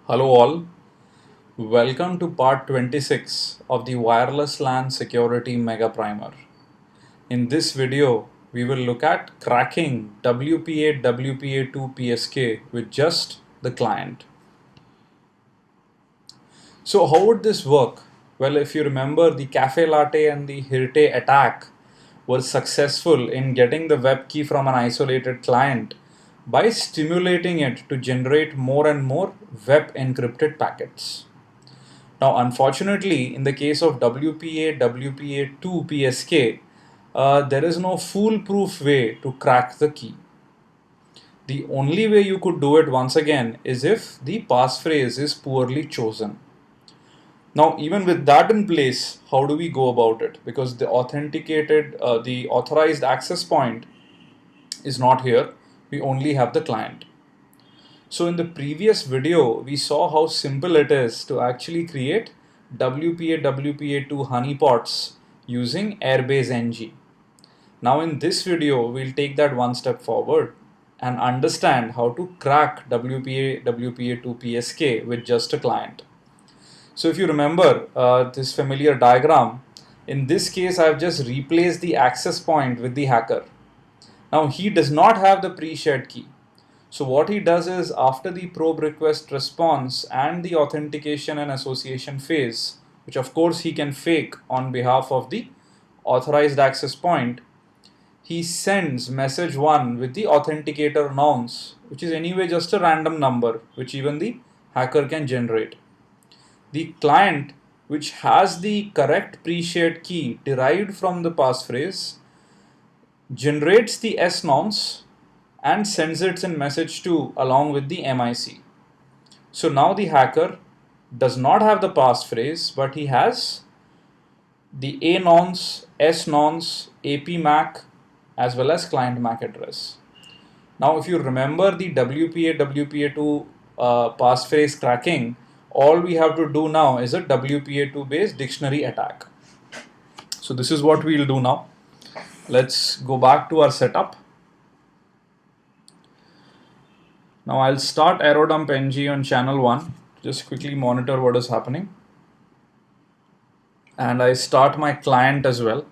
Hello all, welcome to part 26 of the Wireless LAN Security Mega Primer. In this video, we will look at cracking WPA WPA2 PSK with just the client. So how would this work? Well, if you remember, the Cafe Latte and the Hirte attack were successful in getting the web key from an isolated client by stimulating it to generate more and more web encrypted packets. Now, unfortunately, in the case of WPA WPA2 PSK, there is no foolproof way to crack the key. The only way you could do it once again is if the passphrase is poorly chosen. Now, even with that in place, how do we go about it? Because the the authorized access point is not here. We only have the client. So in the previous video, we saw how simple it is to actually create WPA WPA2 honeypots using Airbase NG. Now in this video, we'll take that one step forward and understand how to crack WPA WPA2 PSK with just a client. So if you remember this familiar diagram, in this case I've just replaced the access point with the hacker. Now he does not have the pre-shared key. So what he does is, after the probe request response and the authentication and association phase, which of course he can fake on behalf of the authorized access point, he sends message 1 with the authenticator nonce, which is anyway just a random number which even the hacker can generate. The client, which has the correct pre-shared key derived from the passphrase, generates the S nonce and sends it in message 2 along with the MIC. So now the hacker does not have the passphrase, but he has the A nonce, S nonce, AP MAC as well as client MAC address. Now if you remember the WPA WPA2 passphrase cracking, all we have to do now is a WPA2 based dictionary attack. So this is what we'll do now. Let's go back to our setup. Now I'll start AeroDump NG on channel 1, just quickly monitor what is happening. And I start my client as well.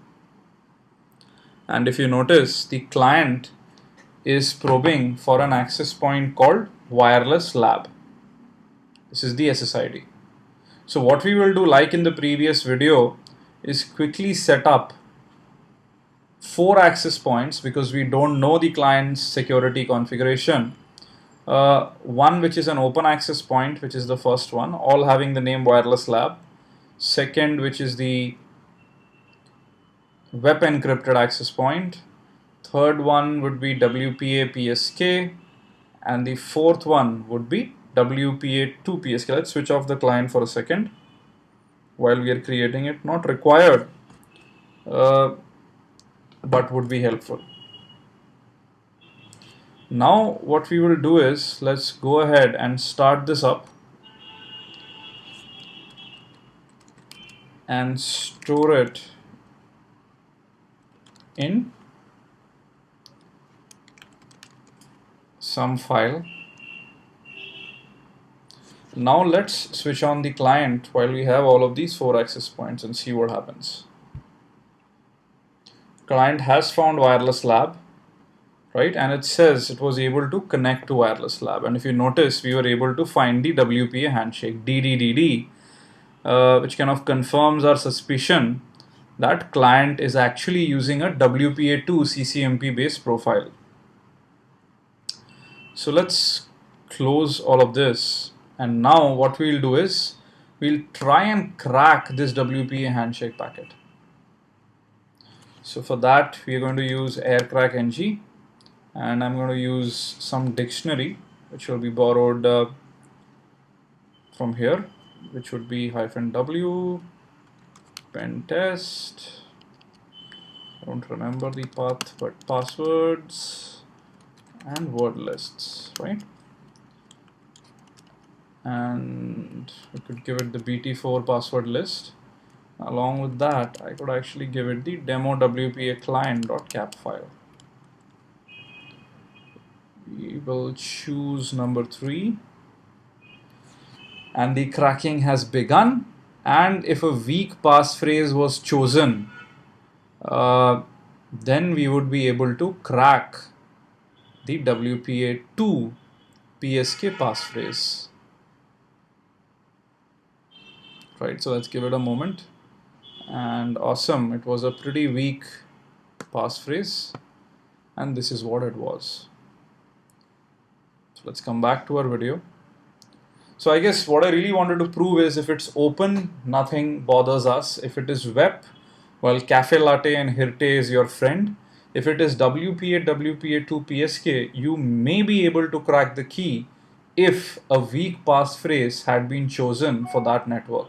And if you notice, the client is probing for an access point called Wireless Lab. This is the SSID. So what we will do, like in the previous video, is quickly set up 4 access points because we don't know the client's security configuration. One which is an open access point, which is the first one, all having the name Wireless Lab. Second, which is the web encrypted access point. Third one would be WPA PSK, and the fourth one would be WPA2 PSK. Let's switch off the client for a second while we are creating it. Not required, but would be helpful. Now what we will do is, let's go ahead and start this up and store it in some file. Now let's switch on the client while we have all of these 4 access points and see what happens. Client has found Wireless Lab, right? And it says it was able to connect to Wireless Lab. And if you notice, we were able to find the WPA handshake, DDDD, which kind of confirms our suspicion that client is actually using a WPA2 CCMP based profile. So let's close all of this. And now what we'll do is, we'll try and crack this WPA handshake packet. So for that, we are going to use aircrack ng, and I'm going to use some dictionary which will be borrowed from here, which would be -w pentest. I don't remember the path, but passwords and word lists, right? And we could give it the BT4 password list. Along with that, I could actually give it the demo WPA client.cap file. We will choose number 3 and the cracking has begun. And if a weak passphrase was chosen, then we would be able to crack the WPA2 PSK passphrase. Right, so let's give it a moment. And awesome, it was a pretty weak passphrase, and this is what it was. So let's come back to our video. So I guess what I really wanted to prove is if it's open, nothing bothers us. If it is web, well, Cafe Latte and Hirte is your friend. If it is WPA, WPA2 PSK, you may be able to crack the key if a weak passphrase had been chosen for that network.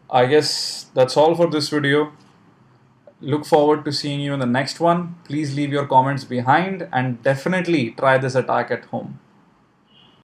I guess that's all for this video. Look forward to seeing you in the next one. Please leave your comments behind and definitely try this attack at home.